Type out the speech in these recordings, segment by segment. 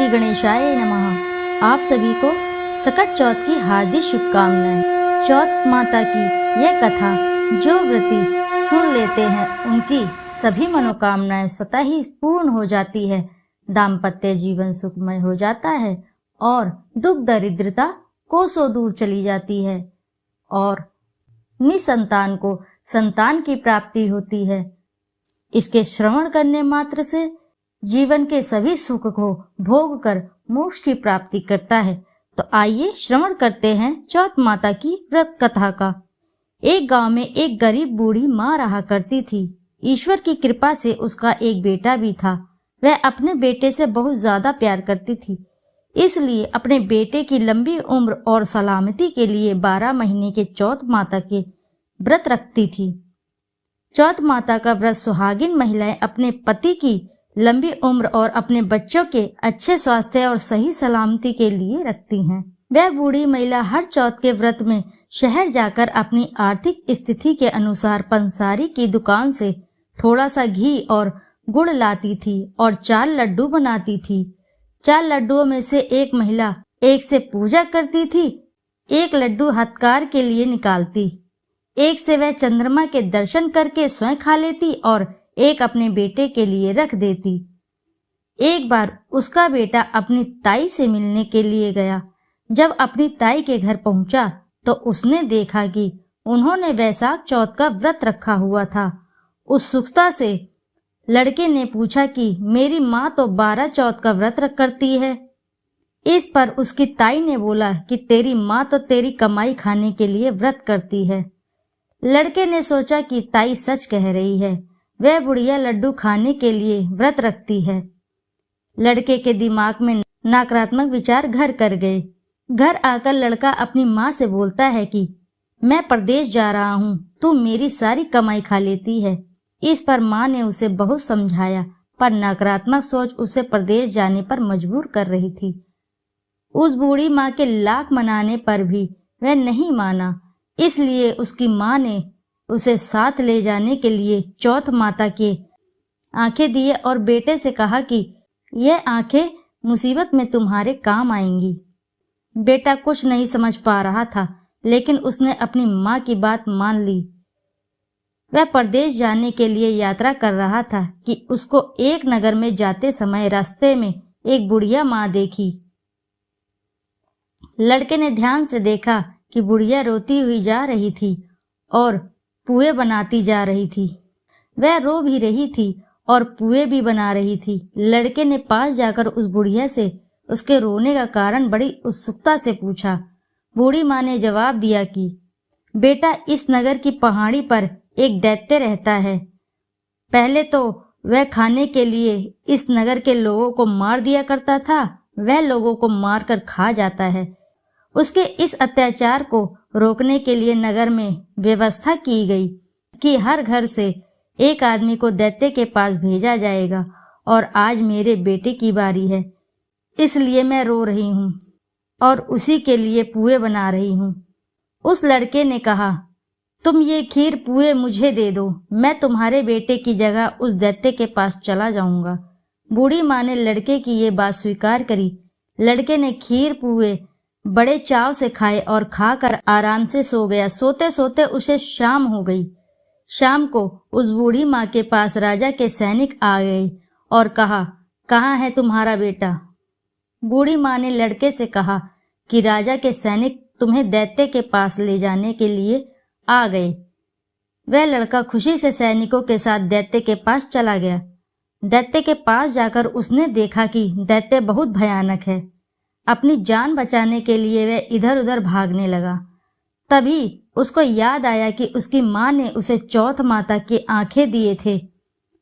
श्री गणेशाय नमः। आप सभी को सकट चौथ की हार्दिक शुभकामनाएं। चौथ माता की यह कथा जो व्रती सुन लेते हैं उनकी सभी मनोकामनाएं स्वतः ही पूर्ण हो जाती है, दाम्पत्य जीवन सुखमय हो जाता है और दुख दरिद्रता कोसों दूर चली जाती है और निसंतान को संतान की प्राप्ति होती है। इसके श्रवण करने मात्र से जीवन के सभी सुख को भोग कर मोक्ष की प्राप्ति करता है। तो आइए श्रवण करते हैं चौथ माता की व्रत कथा का। एक गांव में एक गरीब बूढ़ी माँ रहा करती थी। ईश्वर की कृपा से उसका एक बेटा भी था। वह अपने बेटे से बहुत ज्यादा प्यार करती थी, इसलिए अपने बेटे की लंबी उम्र और सलामती के लिए 12 महीने के चौथ माता के व्रत रखती थी। चौथ माता का व्रत सुहागिन महिलाएं अपने पति की लंबी उम्र और अपने बच्चों के अच्छे स्वास्थ्य और सही सलामती के लिए रखती हैं। वह बूढ़ी महिला हर चौथ के व्रत में शहर जाकर अपनी आर्थिक स्थिति के अनुसार पंसारी की दुकान से थोड़ा सा घी और गुड़ लाती थी और 4 लड्डू बनाती थी। 4 लड्डुओं में से एक महिला एक से पूजा करती थी, एक लड्डू हथकार के लिए निकालती, एक से वह चंद्रमा के दर्शन करके स्वयं खा लेती और एक अपने बेटे के लिए रख देती। एक बार उसका बेटा अपनी ताई से मिलने के लिए गया। जब अपनी ताई के घर पहुंचा तो उसने देखा कि उन्होंने वैशाख चौथ का व्रत रखा हुआ था। उत्सुकता से लड़के ने पूछा कि मेरी माँ तो 12 चौथ का व्रत करती है। इस पर उसकी ताई ने बोला कि तेरी माँ तो तेरी कमाई खाने के लिए व्रत करती है। लड़के ने सोचा कि ताई सच कह रही है, वह बुढ़िया लड्डू खाने के लिए व्रत रखती है। लड़के के दिमाग में नकारात्मक विचार घर कर गए। घर आकर लड़का अपनी माँ से बोलता है कि मैं परदेश जा रहा हूँ, तू मेरी सारी कमाई खा लेती है। इस पर माँ ने उसे बहुत समझाया, पर नकारात्मक सोच उसे परदेश जाने पर मजबूर कर रही थी। उस बूढ़ी माँ के लाख मनाने पर भी वह नहीं माना, इसलिए उसकी माँ ने उसे साथ ले जाने के लिए चौथ माता के आंखें दिए और बेटे से कहा कि यह आंखें मुसीबत में तुम्हारे काम आएंगी। बेटा कुछ नहीं समझ पा रहा था, लेकिन उसने अपनी माँ की बात मान ली। वह परदेश जाने के लिए यात्रा कर रहा था कि उसको एक नगर में जाते समय रास्ते में एक बुढ़िया माँ देखी। लड़के ने ध्यान से देखा कि बुढ़िया रोती हुई जा रही थी और पुए बनाती जा रही थी। वह रो भी रही थी और पुए भी बना रही थी। लड़के ने पास जाकर उस बुढ़िया से उसके रोने का कारण बड़ी उत्सुकता से पूछा। बूढ़ी माँ ने जवाब दिया कि बेटा, इस नगर की पहाड़ी पर एक दैत्य रहता है। पहले तो वह खाने के लिए इस नगर के लोगों को मार दिया करता था, वह लोगों को मार कर खा जाता है। उसके इस अत्याचार को रोकने के लिए नगर में व्यवस्था की गई कि हर घर से एक आदमी को दैत्य के पास भेजा जाएगा और आज मेरे बेटे की बारी है, इसलिए मैं रो रही हूँ और उसी के लिए पुए बना रही हूँ। उस लड़के ने कहा, तुम ये खीर पुए मुझे दे दो, मैं तुम्हारे बेटे की जगह उस दैत्य के पास चला जाऊंगा। बूढ़ी माँ ने लड़के की ये बात स्वीकार करी। लड़के ने खीर पुए बड़े चाव से खाए और खाकर आराम से सो गया। सोते सोते उसे शाम हो गई। शाम को उस बूढ़ी माँ के पास राजा के सैनिक आ गए और कहा, कहाँ है तुम्हारा बेटा? बूढ़ी माँ ने लड़के से कहा कि राजा के सैनिक तुम्हें दैत्य के पास ले जाने के लिए आ गए। वह लड़का खुशी से सैनिकों के साथ दैत्य के पास चला गया। दैत्य के पास जाकर उसने देखा कि दैत्य बहुत भयानक है। अपनी जान बचाने के लिए वह इधर उधर भागने लगा। तभी उसको याद आया कि उसकी माँ ने उसे चौथ माता की आंखें दिए थे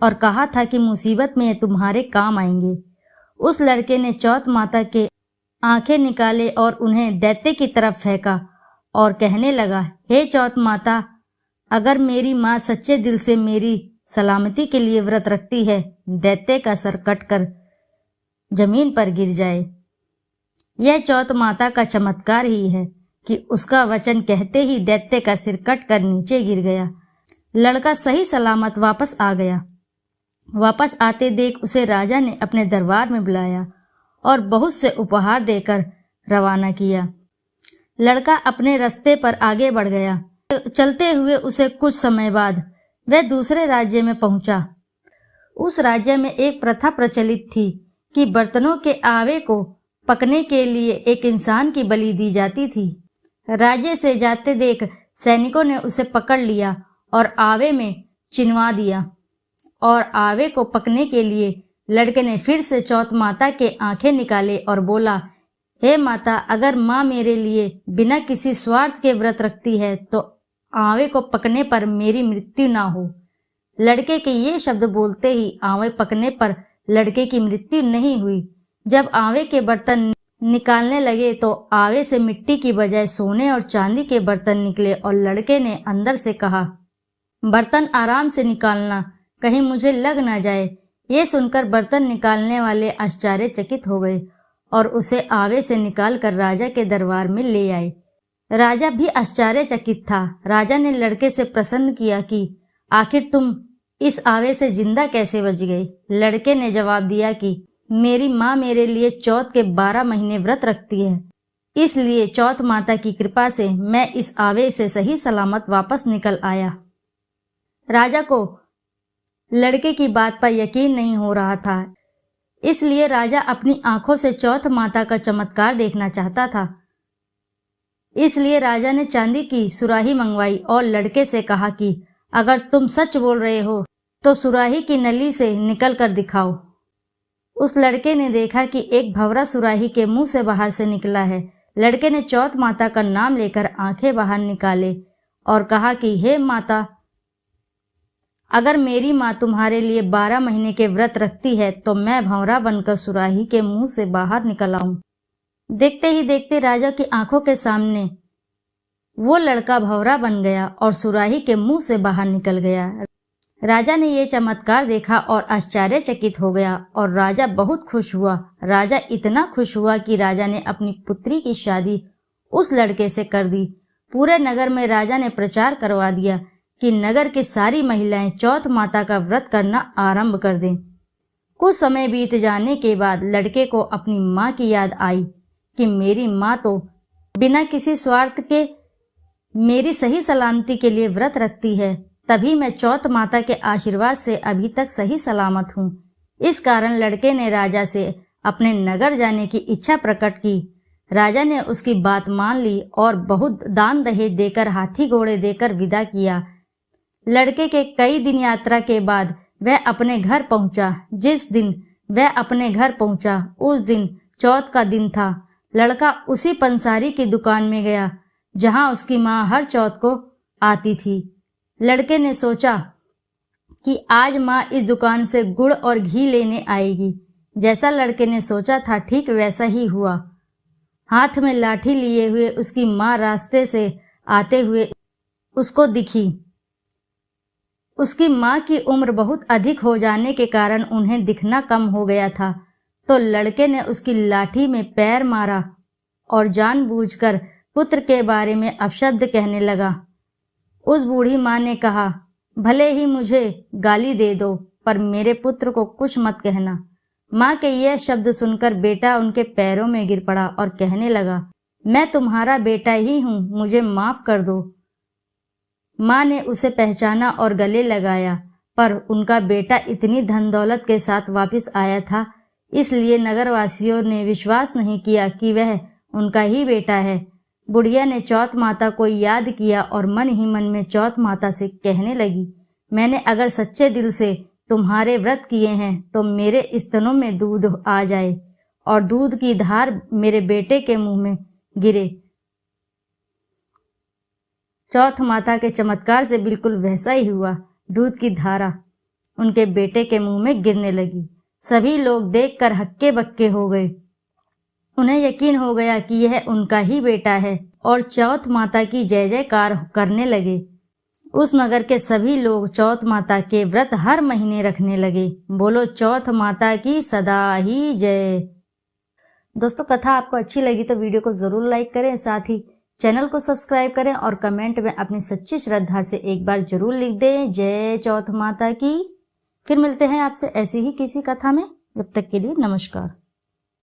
और कहा था कि मुसीबत में तुम्हारे काम आएंगे। उस लड़के ने चौथ माता के आंखें निकाले और उन्हें दैत्य की तरफ फेंका और कहने लगा, हे चौथ माता, अगर मेरी माँ सच्चे दिल से मेरी सलामती के लिए व्रत रखती है, दैत्य का सर कटकर जमीन पर गिर जाए। यह चौथ माता का चमत्कार ही है कि उसका वचन कहते ही दैत्य का सिर कटकर नीचे गिर गया। लड़का सही सलामत वापस आ गया। वापस आते देख उसे राजा ने अपने दरबार में बुलाया और बहुत से उपहार देकर रवाना किया। लड़का अपने रास्ते पर आगे बढ़ गया। चलते हुए उसे कुछ समय बाद वह दूसरे राज्य में पहुंचा। उस राज्य में एक प्रथा प्रचलित थी कि बर्तनों के आवे को पकने के लिए एक इंसान की बलि दी जाती थी। राज्य से जाते देख सैनिकों ने उसे पकड़ लिया और आवे में चिनवा दिया, और आवे को पकने के लिए लड़के ने फिर से चौथ माता के आंखें निकाले और बोला, हे माता, अगर माँ मेरे लिए बिना किसी स्वार्थ के व्रत रखती है तो आवे को पकने पर मेरी मृत्यु ना हो। लड़के के ये शब्द बोलते ही आवे पकने पर लड़के की मृत्यु नहीं हुई। जब आवे के बर्तन निकालने लगे तो आवे से मिट्टी की बजाय सोने और चांदी के बर्तन निकले, और लड़के ने अंदर से कहा, बर्तन आराम से निकालना, कहीं मुझे लग ना जाए। ये सुनकर बर्तन निकालने वाले आश्चर्यचकित हो गए और उसे आवे से निकालकर राजा के दरबार में ले आए। राजा भी आश्चर्यचकित था। राजा ने लड़के से प्रश्न किया कि आखिर तुम इस आवे से जिंदा कैसे बच गए? लड़के ने जवाब दिया कि मेरी माँ मेरे लिए चौथ के 12 महीने व्रत रखती है, इसलिए चौथ माता की कृपा से मैं इस आवे से सही सलामत वापस निकल आया। राजा को लड़के की बात पर यकीन नहीं हो रहा था, इसलिए राजा अपनी आंखों से चौथ माता का चमत्कार देखना चाहता था। इसलिए राजा ने चांदी की सुराही मंगवाई और लड़के से कहा कि अगर तुम सच बोल रहे हो तो सुराही की नली से निकल कर दिखाओ। उस लड़के ने देखा कि एक भंवरा सुराही के मुंह से बाहर से निकला है। लड़के ने चौथ माता का नाम लेकर आंखें बाहर निकाले और कहा कि हे माता, अगर मेरी माँ तुम्हारे लिए 12 महीने के व्रत रखती है तो मैं भंवरा बनकर सुराही के मुंह से बाहर निकल आऊं। देखते ही देखते राजा की आंखों के सामने वो लड़का भंवरा बन गया और सुराही के मुंह से बाहर निकल गया। राजा ने ये चमत्कार देखा और आश्चर्यचकित हो गया और राजा बहुत खुश हुआ। राजा इतना खुश हुआ कि राजा ने अपनी पुत्री की शादी उस लड़के से कर दी। पूरे नगर में राजा ने प्रचार करवा दिया कि नगर की सारी महिलाएं चौथ माता का व्रत करना आरंभ कर दें। कुछ समय बीत जाने के बाद लड़के को अपनी माँ की याद आई कि मेरी माँ तो बिना किसी स्वार्थ के मेरी सही सलामती के लिए व्रत रखती है, तभी मैं चौथ माता के आशीर्वाद से अभी तक सही सलामत हूँ। इस कारण लड़के ने राजा से अपने नगर जाने की इच्छा प्रकट की। राजा ने उसकी बात मान ली और बहुत दान दहेज देकर हाथी घोड़े देकर विदा किया। लड़के के कई दिन यात्रा के बाद वह अपने घर पहुंचा। जिस दिन वह अपने घर पहुंचा उस दिन चौथ का दिन था। लड़का उसी पंसारी की दुकान में गया जहां उसकी माँ हर चौथ को आती थी। लड़के ने सोचा कि आज माँ इस दुकान से गुड़ और घी लेने आएगी। जैसा लड़के ने सोचा था ठीक वैसा ही हुआ। हाथ में लाठी लिए हुए उसकी माँ रास्ते से आते हुए उसको दिखी। उसकी माँ की उम्र बहुत अधिक हो जाने के कारण उन्हें दिखना कम हो गया था, तो लड़के ने उसकी लाठी में पैर मारा और जानबूझकर पुत्र के बारे में अपशब्द कहने लगा। उस बूढ़ी माँ ने कहा, भले ही मुझे गाली दे दो पर मेरे पुत्र को कुछ मत कहना। माँ के यह शब्द सुनकर बेटा उनके पैरों में गिर पड़ा और कहने लगा, मैं तुम्हारा बेटा ही हूँ, मुझे माफ कर दो। माँ ने उसे पहचाना और गले लगाया, पर उनका बेटा इतनी धन दौलत के साथ वापस आया था, इसलिए नगरवासियों ने विश्वास नहीं किया कि वह उनका ही बेटा है। बुढ़िया ने चौथ माता को याद किया और मन ही मन में चौथ माता से कहने लगी, मैंने अगर सच्चे दिल से तुम्हारे व्रत किए हैं तो मेरे स्तनों में दूध आ जाए और दूध की धार मेरे बेटे के मुंह में गिरे। चौथ माता के चमत्कार से बिल्कुल वैसा ही हुआ। दूध की धारा उनके बेटे के मुंह में गिरने लगी। सभी लोग देखकर हक्के बक्के हो गए। उन्हें यकीन हो गया कि यह उनका ही बेटा है और चौथ माता की जय जयकार करने लगे। उस नगर के सभी लोग चौथ माता के व्रत हर महीने रखने लगे। बोलो चौथ माता की सदा ही जय। दोस्तों, कथा आपको अच्छी लगी तो वीडियो को जरूर लाइक करें, साथ ही चैनल को सब्सक्राइब करें और कमेंट में अपनी सच्ची श्रद्धा से एक बार जरूर लिख दें, जय चौथ माता की। फिर मिलते हैं आपसे ऐसी ही किसी कथा में। जब तक के लिए नमस्कार।